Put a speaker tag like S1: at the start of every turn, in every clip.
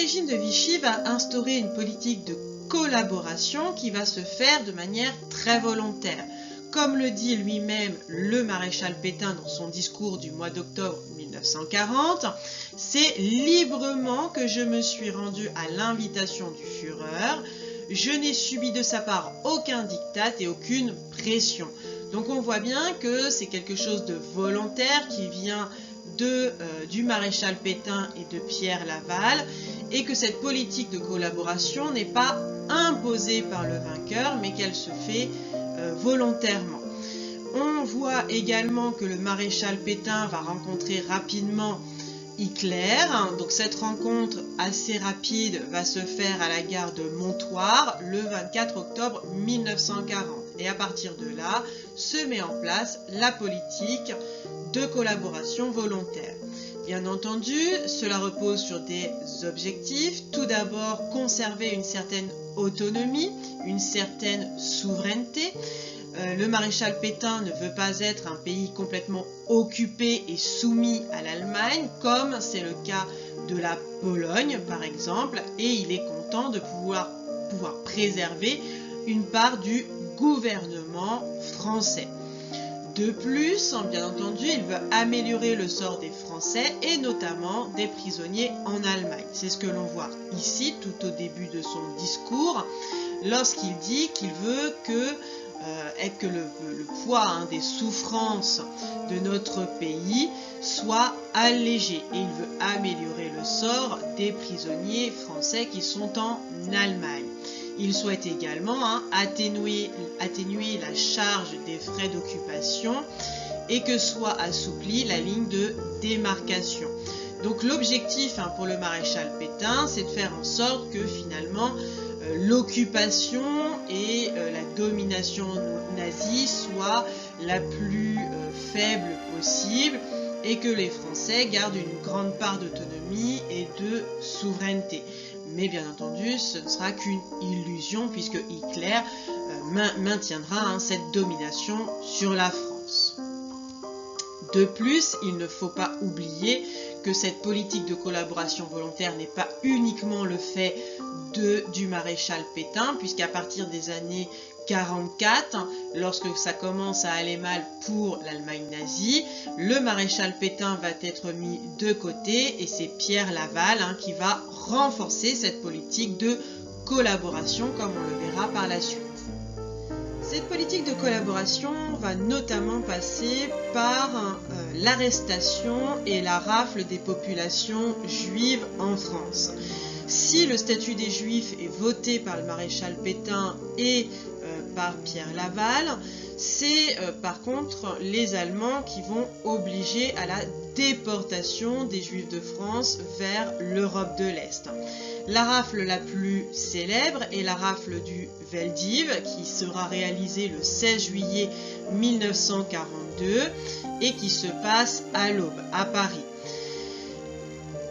S1: régime de Vichy va instaurer une politique de collaboration qui va se faire de manière très volontaire. Comme le dit lui-même le maréchal Pétain dans son discours du mois d'octobre 1940, c'est librement que je me suis rendu à l'invitation du Führer. Je n'ai subi de sa part aucun diktat et aucune pression. Donc on voit bien que c'est quelque chose de volontaire qui vient du maréchal Pétain et de Pierre Laval, et que cette politique de collaboration n'est pas imposée par le vainqueur, mais qu'elle se fait volontairement. On voit également que le maréchal Pétain va rencontrer rapidement Hitler. Donc cette rencontre assez rapide va se faire à la gare de Montoire le 24 octobre 1940. Et à partir de là, se met en place la politique de collaboration volontaire. Bien entendu, cela repose sur des objectifs. Tout d'abord, conserver une certaine autonomie, une certaine souveraineté. Le maréchal Pétain ne veut pas être un pays complètement occupé et soumis à l'Allemagne, comme c'est le cas de la Pologne par exemple, et il est content de pouvoir préserver une part du gouvernement français. De plus, bien entendu, il veut améliorer le sort des Français et notamment des prisonniers en Allemagne. C'est ce que l'on voit ici tout au début de son discours, lorsqu'il dit qu'il veut que le poids des souffrances de notre pays soit allégé. Et il veut améliorer le sort des prisonniers français qui sont en Allemagne. Il souhaite également atténuer la charge des frais d'occupation et que soit assouplie la ligne de démarcation. Donc l'objectif pour le maréchal Pétain, c'est de faire en sorte que finalement l'occupation et la domination nazie soient la plus faible possible et que les Français gardent une grande part d'autonomie et de souveraineté. Mais bien entendu, ce ne sera qu'une illusion puisque Hitler maintiendra cette domination sur la France. De plus, il ne faut pas oublier que cette politique de collaboration volontaire n'est pas uniquement le fait du maréchal Pétain, puisqu'à partir des années 1944, lorsque ça commence à aller mal pour l'Allemagne nazie, le maréchal Pétain va être mis de côté et c'est Pierre Laval qui va renforcer cette politique de collaboration comme on le verra par la suite. Cette politique de collaboration va notamment passer par l'arrestation et la rafle des populations juives en France. Si le statut des Juifs est voté par le maréchal Pétain et par Pierre Laval, c'est par contre les Allemands qui vont obliger à la déportation des Juifs de France vers l'Europe de l'Est. La rafle la plus célèbre est la rafle du Veldiv qui sera réalisée le 16 juillet 1942 et qui se passe à l'aube à Paris.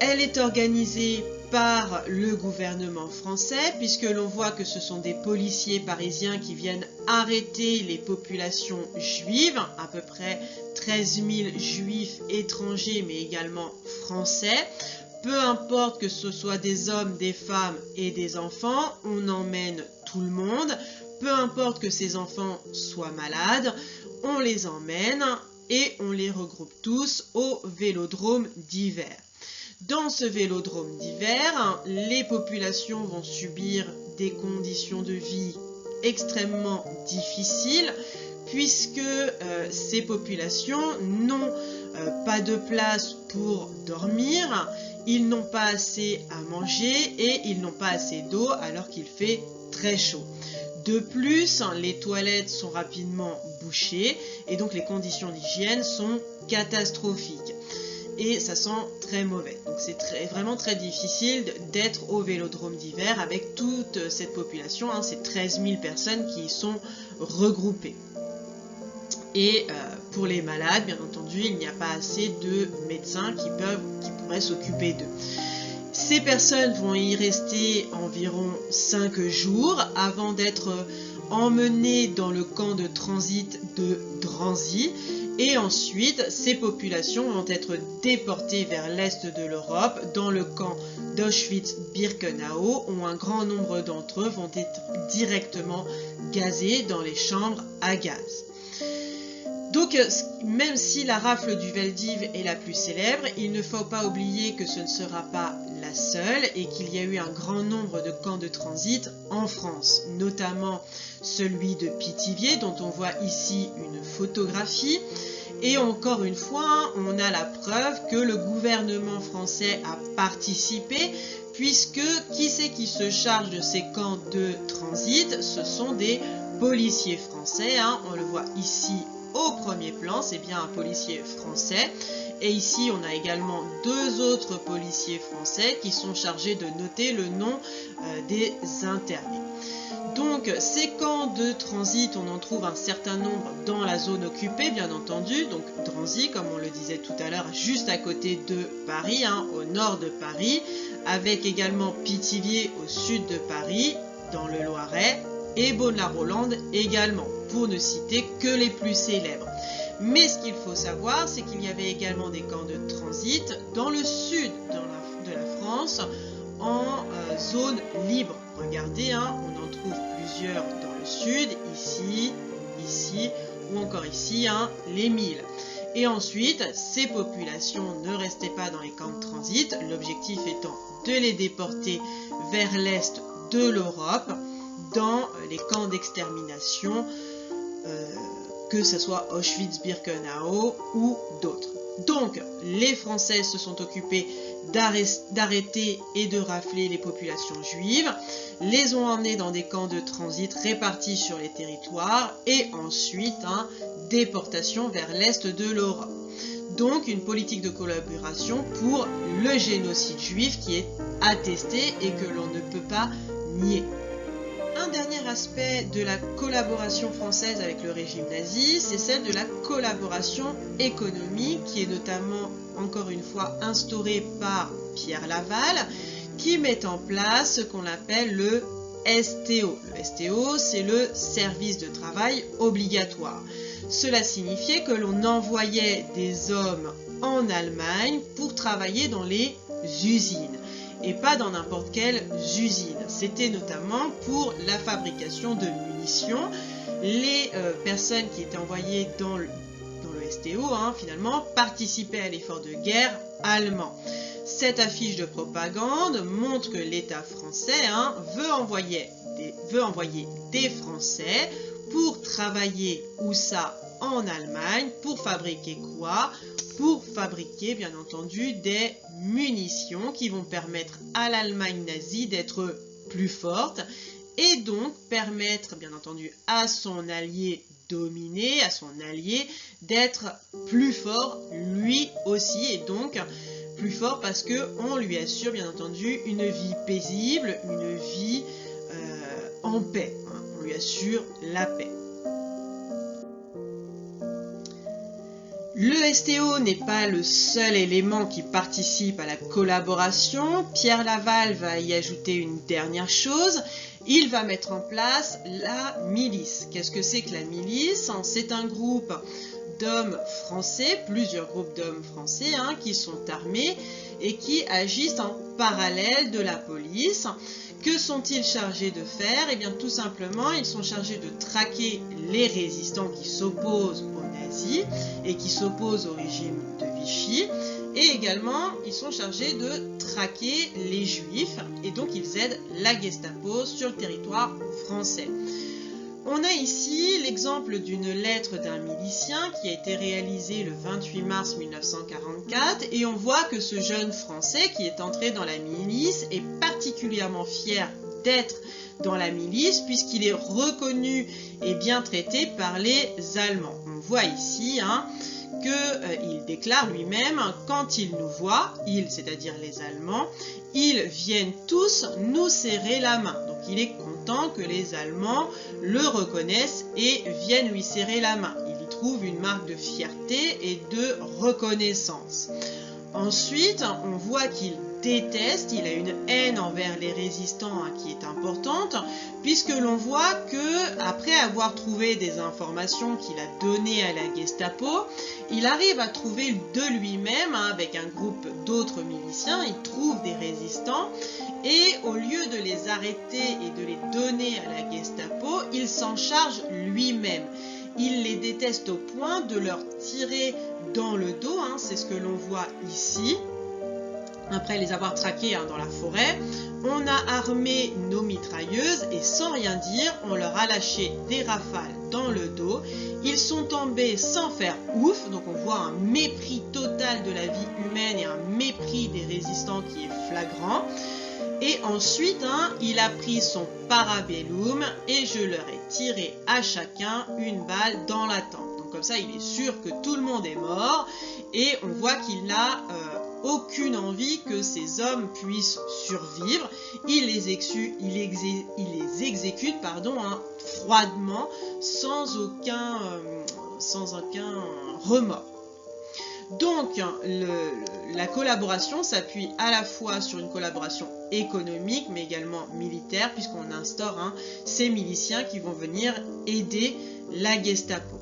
S1: Elle est organisée par le gouvernement français, puisque l'on voit que ce sont des policiers parisiens qui viennent arrêter les populations juives, à peu près 13 000 juifs étrangers, mais également français. Peu importe que ce soit des hommes, des femmes et des enfants, on emmène tout le monde. Peu importe que ces enfants soient malades, on les emmène et on les regroupe tous au vélodrome d'hiver. Dans ce vélodrome d'hiver, les populations vont subir des conditions de vie extrêmement difficiles puisque ces populations n'ont pas de place pour dormir, ils n'ont pas assez à manger et ils n'ont pas assez d'eau alors qu'il fait très chaud. De plus, les toilettes sont rapidement bouchées et donc les conditions d'hygiène sont catastrophiques. Et ça sent très mauvais. Donc c'est vraiment très difficile d'être au vélodrome d'hiver avec toute cette population, ces 13 000 personnes qui y sont regroupées. Et pour les malades, bien entendu, il n'y a pas assez de médecins qui pourraient s'occuper d'eux. Ces personnes vont y rester environ 5 jours avant d'être emmenées dans le camp de transit de Drancy. Et ensuite, ces populations vont être déportées vers l'est de l'Europe, dans le camp d'Auschwitz-Birkenau, où un grand nombre d'entre eux vont être directement gazés dans les chambres à gaz. Donc, même si la rafle du Veldiv est la plus célèbre, il ne faut pas oublier que ce ne sera pas la seule et qu'il y a eu un grand nombre de camps de transit en France, notamment celui de Pithiviers, dont on voit ici une photographie. Et encore une fois, on a la preuve que le gouvernement français a participé, puisque qui c'est qui se charge de ces camps de transit? Ce sont des policiers français, on le voit ici au premier plan, c'est bien un policier français. Et ici, on a également 2 autres policiers français qui sont chargés de noter le nom des internés. Donc, ces camps de transit, on en trouve un certain nombre dans la zone occupée, bien entendu. Donc, Drancy, comme on le disait tout à l'heure, juste à côté de Paris, au nord de Paris, avec également Pithiviers au sud de Paris, dans le Loiret, et Beaune-la-Rolande également, pour ne citer que les plus célèbres. Mais ce qu'il faut savoir, c'est qu'il y avait également des camps de transit dans le sud de la France, en zone libre. Regardez, on en trouve plusieurs dans le sud, ici, ou encore ici, les Milles. Et ensuite, ces populations ne restaient pas dans les camps de transit, l'objectif étant de les déporter vers l'est de l'Europe, dans les camps d'extermination, que ce soit Auschwitz-Birkenau ou d'autres. Donc, les Français se sont occupés d'arrêter et de rafler les populations juives, les ont emmenés dans des camps de transit répartis sur les territoires et ensuite, déportation vers l'est de l'Europe. Donc, une politique de collaboration pour le génocide juif qui est attesté et que l'on ne peut pas nier. Un dernier aspect de la collaboration française avec le régime nazi, c'est celle de la collaboration économique qui est notamment, encore une fois, instaurée par Pierre Laval, qui met en place ce qu'on appelle le STO. Le STO, c'est le service de travail obligatoire. Cela signifiait que l'on envoyait des hommes en Allemagne pour travailler dans les usines. Et pas dans n'importe quelle usine. C'était notamment pour la fabrication de munitions. Les personnes qui étaient envoyées dans le STO, finalement, participaient à l'effort de guerre allemand. Cette affiche de propagande montre que l'État français veut envoyer des Français pour travailler où ça en Allemagne, pour fabriquer quoi? Pour fabriquer bien entendu des munitions qui vont permettre à l'Allemagne nazie d'être plus forte et donc permettre bien entendu à son allié dominé, à son allié d'être plus fort lui aussi et donc plus fort parce qu'on lui assure bien entendu une vie paisible, une vie en paix, on lui assure la paix. Le STO n'est pas le seul élément qui participe à la collaboration. Pierre Laval va y ajouter une dernière chose. Il va mettre en place la milice. Qu'est-ce que c'est que la milice? C'est un groupe d'hommes français, plusieurs groupes d'hommes français qui sont armés et qui agissent en parallèle de la police. Que sont-ils chargés de faire? Eh bien, tout simplement, ils sont chargés de traquer les résistants qui s'opposent aux nazis et qui s'opposent au régime de Vichy. Et également, ils sont chargés de traquer les juifs et donc ils aident la Gestapo sur le territoire français. On a ici l'exemple d'une lettre d'un milicien qui a été réalisée le 28 mars 1944 et on voit que ce jeune Français qui est entré dans la milice est particulièrement fier d'être dans la milice puisqu'il est reconnu et bien traité par les Allemands. On voit ici qu'il déclare lui-même quand il nous voit, c'est-à-dire les Allemands, ils viennent tous nous serrer la main. Donc il est content que les Allemands le reconnaissent et viennent lui serrer la main. Il y trouve une marque de fierté et de reconnaissance. Ensuite, on voit qu'il déteste, il a une haine envers les résistants qui est importante, puisque l'on voit que après avoir trouvé des informations qu'il a données à la Gestapo, il arrive à trouver de lui-même, avec un groupe d'autres miliciens, il trouve des résistants, et au lieu de les arrêter et de les donner à la Gestapo, il s'en charge lui-même. Il les déteste au point de leur tirer dans le dos, c'est ce que l'on voit ici. Après les avoir traqués dans la forêt, on a armé nos mitrailleuses et sans rien dire, on leur a lâché des rafales dans le dos. Ils sont tombés sans faire ouf, donc on voit un mépris total de la vie humaine et un mépris des résistants qui est flagrant. Et ensuite, il a pris son parabellum et je leur ai tiré à chacun une balle dans la tempe. Donc comme ça, il est sûr que tout le monde est mort et on voit qu'il n'a aucune envie que ces hommes puissent survivre. Il les exécute froidement, sans aucun remords. Donc, la collaboration s'appuie à la fois sur une collaboration économique, mais également militaire, puisqu'on instaure ces miliciens qui vont venir aider la Gestapo.